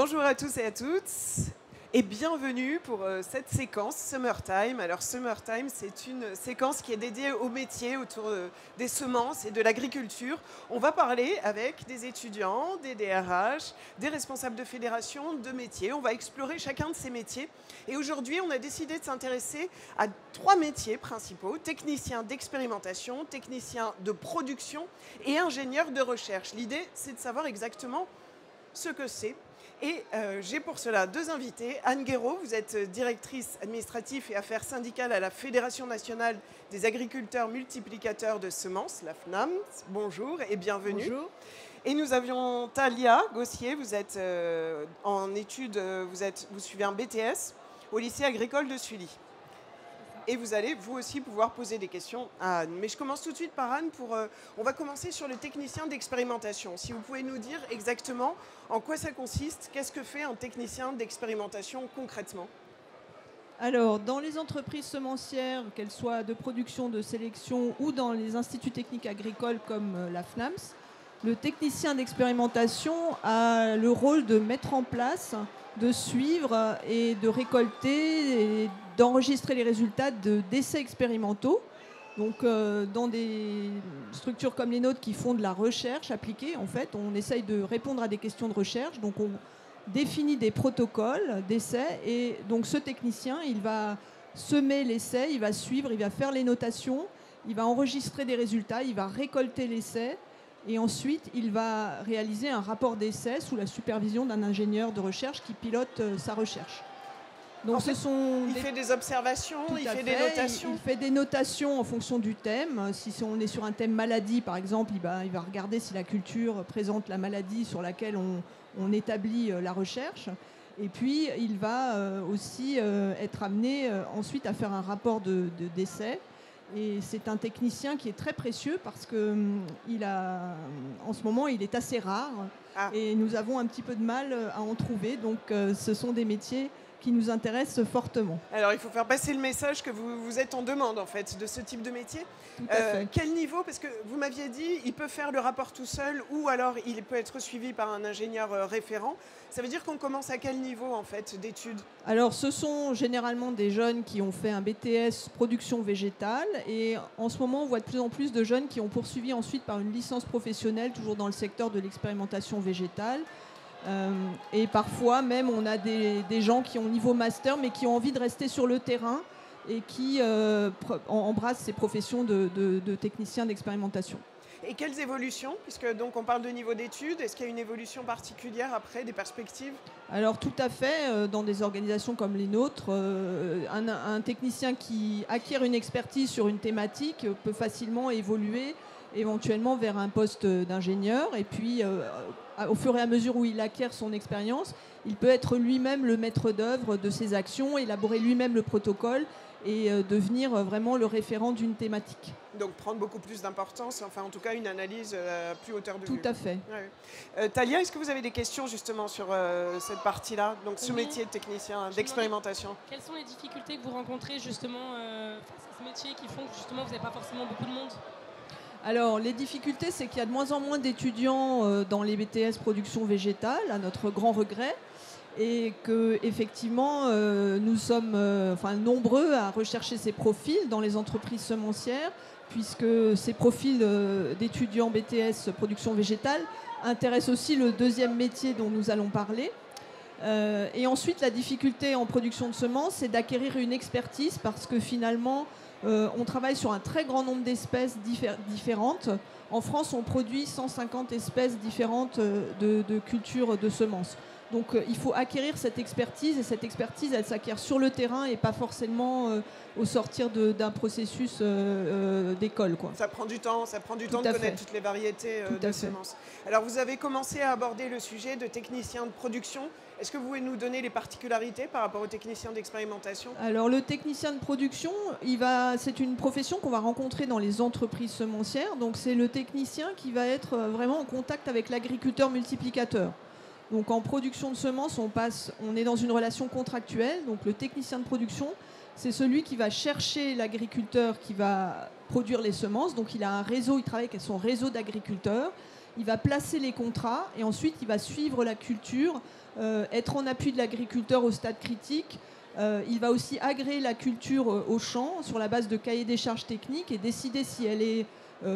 Bonjour à tous et à toutes et bienvenue pour cette séquence Summertime. Alors Summertime, c'est une séquence qui est dédiée aux métiers autour des semences et de l'agriculture. On va parler avec des étudiants, des DRH, des responsables de fédérations, de métiers. On va explorer chacun de ces métiers. Et aujourd'hui, on a décidé de s'intéresser à 3 métiers principaux: technicien d'expérimentation, technicien de production et ingénieur de recherche. L'idée, c'est de savoir exactement ce que c'est. Et j'ai pour cela 2 invités. Anne Guéraud, vous êtes directrice administrative et affaires syndicales à la Fédération nationale des agriculteurs multiplicateurs de semences, la FNAM. Bonjour et bienvenue. Bonjour. Et nous avions Talia Gossier, vous êtes en études, vous suivez un BTS au lycée agricole de Sully. Et vous allez, vous aussi, pouvoir poser des questions à Anne. Mais je commence tout de suite par Anne. On va commencer sur le technicien d'expérimentation. Si vous pouvez nous dire exactement en quoi ça consiste, qu'est-ce que fait un technicien d'expérimentation concrètement? Alors, dans les entreprises semencières, qu'elles soient de production, de sélection ou dans les instituts techniques agricoles comme la FNAMS, le technicien d'expérimentation a le rôle de mettre en place, de suivre et de récolter et d'enregistrer les résultats d'essais expérimentaux. Donc, dans des structures comme les nôtres qui font de la recherche appliquée, en fait, on essaye de répondre à des questions de recherche. Donc, on définit des protocoles d'essais et donc ce technicien, il va semer l'essai, il va suivre, il va faire les notations, il va enregistrer des résultats, il va récolter l'essai et ensuite il va réaliser un rapport d'essai sous la supervision d'un ingénieur de recherche qui pilote sa recherche. Donc en fait, il fait des observations, il fait des notations. Il fait des notations en fonction du thème. Si on est sur un thème maladie, par exemple, il va regarder si la culture présente la maladie sur laquelle on établit la recherche. Et puis, il va aussi être amené ensuite à faire un rapport d'essai. Et c'est un technicien qui est très précieux parce que en ce moment, il est assez rare. Et nous avons un petit peu de mal à en trouver. Donc, ce sont des métiers qui nous intéressent fortement. Alors, il faut faire passer le message que vous êtes en demande, en fait, de ce type de métier. Tout à fait. Quel niveau? Parce que vous m'aviez dit, il peut faire le rapport tout seul ou alors il peut être suivi par un ingénieur référent. Ça veut dire qu'on commence à quel niveau, en fait, d'études? Alors, ce sont généralement des jeunes qui ont fait un BTS production végétale. Et en ce moment, on voit de plus en plus de jeunes qui ont poursuivi ensuite par une licence professionnelle, toujours dans le secteur de l'expérimentation végétale. Et parfois même on a des gens qui ont niveau master mais qui ont envie de rester sur le terrain et qui embrassent ces professions de techniciens d'expérimentation. Et quelles évolutions? Puisque donc on parle de niveau d'études, est-ce qu'il y a une évolution particulière après, des perspectives? Alors tout à fait, dans des organisations comme les nôtres, un technicien qui acquiert une expertise sur une thématique peut facilement évoluer éventuellement vers un poste d'ingénieur et puis au fur et à mesure où il acquiert son expérience, il peut être lui-même le maître d'œuvre de ses actions, élaborer lui-même le protocole et devenir vraiment le référent d'une thématique. Donc prendre beaucoup plus d'importance, enfin en tout cas une analyse à plus hauteur de vue. Tout à fait. Ouais. Talia, est-ce que vous avez des questions justement sur cette partie-là, donc ce métier de technicien d'expérimentation? Quelles sont les difficultés que vous rencontrez justement face à ce métier qui font que justement vous n'avez pas forcément beaucoup de monde? Alors, les difficultés, c'est qu'il y a de moins en moins d'étudiants dans les BTS production végétale, à notre grand regret, et qu'effectivement, nous sommes nombreux à rechercher ces profils dans les entreprises semencières, puisque ces profils d'étudiants BTS production végétale intéressent aussi le deuxième métier dont nous allons parler. Et ensuite, la difficulté en production de semences, c'est d'acquérir une expertise, parce que finalement, on travaille sur un très grand nombre d'espèces différentes. En France, on produit 150 espèces différentes de cultures de semences. Donc il faut acquérir cette expertise, et cette expertise, elle s'acquiert sur le terrain et pas forcément au sortir d'un processus d'école, quoi. Ça prend du temps, de connaître toutes les variétés de semences. Alors vous avez commencé à aborder le sujet de technicien de production. Est-ce que vous pouvez nous donner les particularités par rapport aux techniciens d'expérimentation? Alors le technicien de production, c'est une profession qu'on va rencontrer dans les entreprises semencières. Donc c'est le technicien qui va être vraiment en contact avec l'agriculteur multiplicateur. Donc en production de semences, on est dans une relation contractuelle. Donc le technicien de production, c'est celui qui va chercher l'agriculteur qui va produire les semences. Donc il a un réseau, il travaille avec son réseau d'agriculteurs. Il va placer les contrats et ensuite il va suivre la culture, être en appui de l'agriculteur au stade critique. Il va aussi agréer la culture au champ sur la base de cahiers des charges techniques et décider si elle est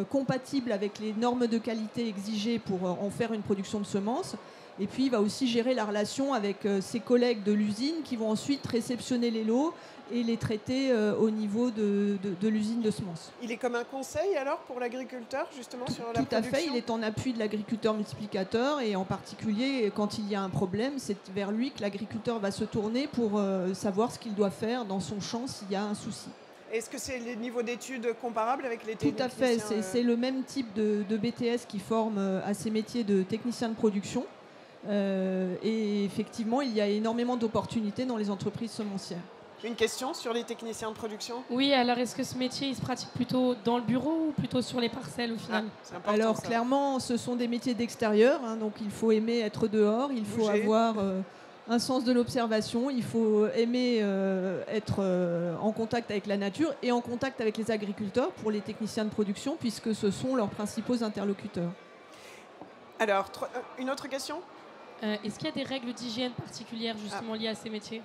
compatible avec les normes de qualité exigées pour en faire une production de semences. Et puis il va aussi gérer la relation avec ses collègues de l'usine qui vont ensuite réceptionner les lots et les traiter au niveau de l'usine de semences. Il est comme un conseil alors pour l'agriculteur justement sur la production ? Tout à fait, il est en appui de l'agriculteur multiplicateur et en particulier quand il y a un problème, c'est vers lui que l'agriculteur va se tourner pour savoir ce qu'il doit faire dans son champ s'il y a un souci. Est-ce que c'est les niveaux d'études comparables avec les techniciens ? Tout à fait, c'est le même type de BTS qui forme à ces métiers de technicien de production. Et effectivement, il y a énormément d'opportunités dans les entreprises semencières. Une question sur les techniciens de production ? Oui, alors est-ce que ce métier, il se pratique plutôt dans le bureau ou plutôt sur les parcelles au final ? C'est important, alors ça. clairement, ce sont des métiers d'extérieur, hein, donc il faut aimer être dehors, il faut avoir un sens de l'observation, il faut aimer être en contact avec la nature et en contact avec les agriculteurs pour les techniciens de production, puisque ce sont leurs principaux interlocuteurs. Alors, une autre question ? Est-ce qu'il y a des règles d'hygiène particulières justement liées à ces métiers ?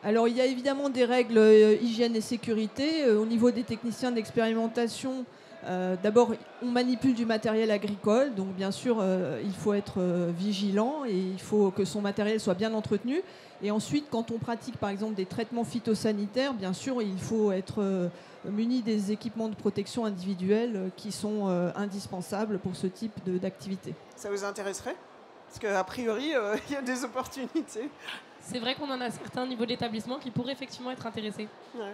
Alors, il y a évidemment des règles hygiène et sécurité. Au niveau des techniciens d'expérimentation, d'abord, on manipule du matériel agricole. Donc, bien sûr, il faut être vigilant et il faut que son matériel soit bien entretenu. Et ensuite, quand on pratique, par exemple, des traitements phytosanitaires, bien sûr, il faut être muni des équipements de protection individuels qui sont indispensables pour ce type d'activité. Ça vous intéresserait ? Parce qu'a priori, il y a des opportunités. C'est vrai qu'on en a certains niveaux d'établissement qui pourraient effectivement être intéressés. Ouais.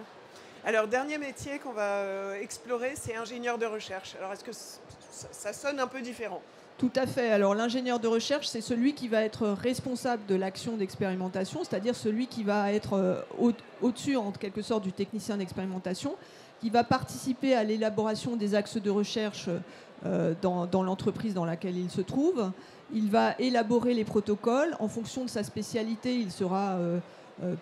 Alors, dernier métier qu'on va explorer, c'est ingénieur de recherche. Alors, est-ce que ça sonne un peu différent ? Tout à fait. Alors, l'ingénieur de recherche, c'est celui qui va être responsable de l'action d'expérimentation, c'est-à-dire celui qui va être au-dessus, en quelque sorte, du technicien d'expérimentation, qui va participer à l'élaboration des axes de recherche dans l'entreprise dans laquelle il se trouve. Il va élaborer les protocoles. En fonction de sa spécialité, il sera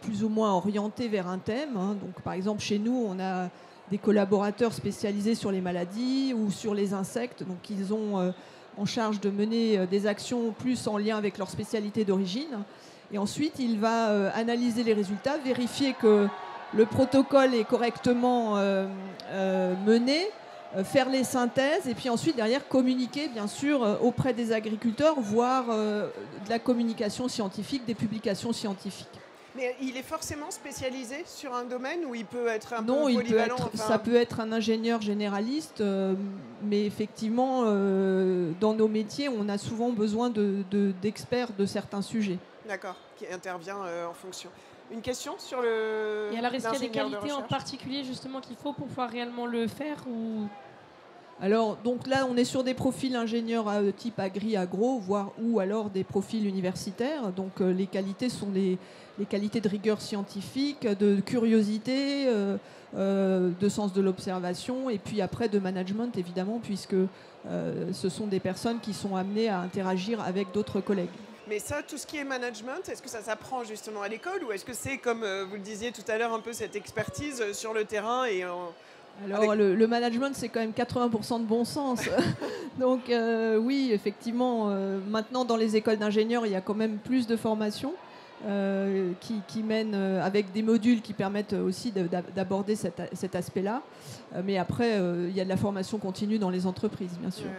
plus ou moins orienté vers un thème. Hein. Donc, par exemple, chez nous, on a des collaborateurs spécialisés sur les maladies ou sur les insectes. Donc, ils ont en charge de mener des actions plus en lien avec leur spécialité d'origine. Et ensuite, il va analyser les résultats, vérifier que le protocole est correctement mené, faire les synthèses et puis ensuite derrière communiquer bien sûr auprès des agriculteurs, voire de la communication scientifique, des publications scientifiques. Mais il est forcément spécialisé sur un domaine où il peut être un peu Non, polyvalent. ça peut être un ingénieur généraliste, mais effectivement, dans nos métiers, on a souvent besoin d'experts de certains sujets. D'accord, qui intervient en fonction. Une question sur le. Et alors, est-ce qu'il y a des l'ingénieur de qualités en recherche ? particulier justement qu'il faut pour pouvoir réellement le faire ou... Alors, donc là, on est sur des profils ingénieurs type agri-agro, voire ou alors des profils universitaires. Donc, les qualités sont les qualités de rigueur scientifique, de curiosité, de sens de l'observation, et puis après de management, évidemment, puisque ce sont des personnes qui sont amenées à interagir avec d'autres collègues. Mais ça, tout ce qui est management, est-ce que ça s'apprend justement à l'école ou est-ce que c'est, comme vous le disiez tout à l'heure, un peu cette expertise sur le terrain et Alors, le management, c'est quand même 80% de bon sens. Donc, oui, effectivement, maintenant, dans les écoles d'ingénieurs, il y a quand même plus de formations qui mènent avec des modules qui permettent aussi d'aborder cet aspect-là. Mais après, il y a de la formation continue dans les entreprises, bien sûr.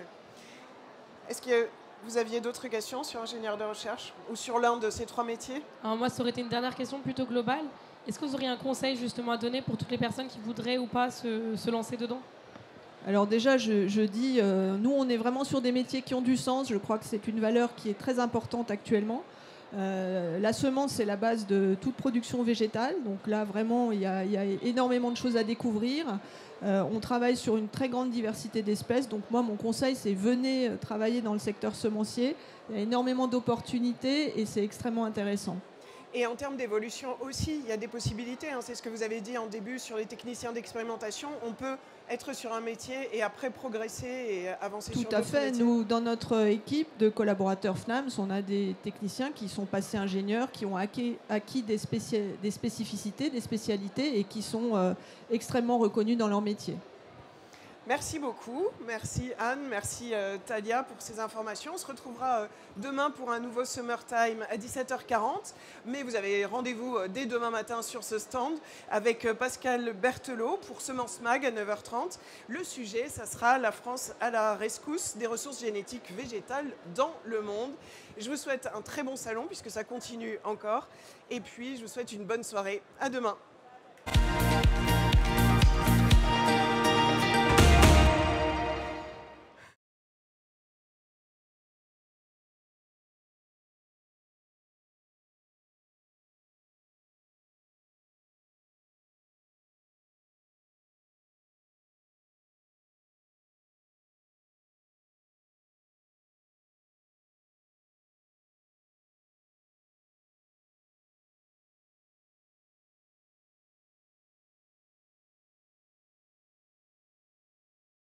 Est-ce que vous aviez d'autres questions sur ingénieur de recherche ou sur l'un de ces trois métiers ? Alors moi, ça aurait été une dernière question plutôt globale. Est-ce que vous auriez un conseil justement à donner pour toutes les personnes qui voudraient ou pas se lancer dedans ? Alors déjà, je dis, nous, on est vraiment sur des métiers qui ont du sens. Je crois que c'est une valeur qui est très importante actuellement. La semence, c'est la base de toute production végétale. Donc là, vraiment, il y a énormément de choses à découvrir. On travaille sur une très grande diversité d'espèces. Donc moi, mon conseil, c'est venez travailler dans le secteur semencier. Il y a énormément d'opportunités et c'est extrêmement intéressant. Et en termes d'évolution aussi, il y a des possibilités. Hein. C'est ce que vous avez dit en début sur les techniciens d'expérimentation. On peut être sur un métier et après progresser et avancer sur d'autres métiers. Tout à fait. Nous, dans notre équipe de collaborateurs FNAMS, on a des techniciens qui sont passés ingénieurs, qui ont acquis des spécificités, des spécialités et qui sont extrêmement reconnus dans leur métier. Merci beaucoup. Merci Anne, merci Talia pour ces informations. On se retrouvera demain pour un nouveau Summertime à 17h40. Mais vous avez rendez-vous dès demain matin sur ce stand avec Pascal Berthelot pour Semence Mag à 9h30. Le sujet, ça sera la France à la rescousse des ressources génétiques végétales dans le monde. Je vous souhaite un très bon salon puisque ça continue encore. Et puis, je vous souhaite une bonne soirée. À demain.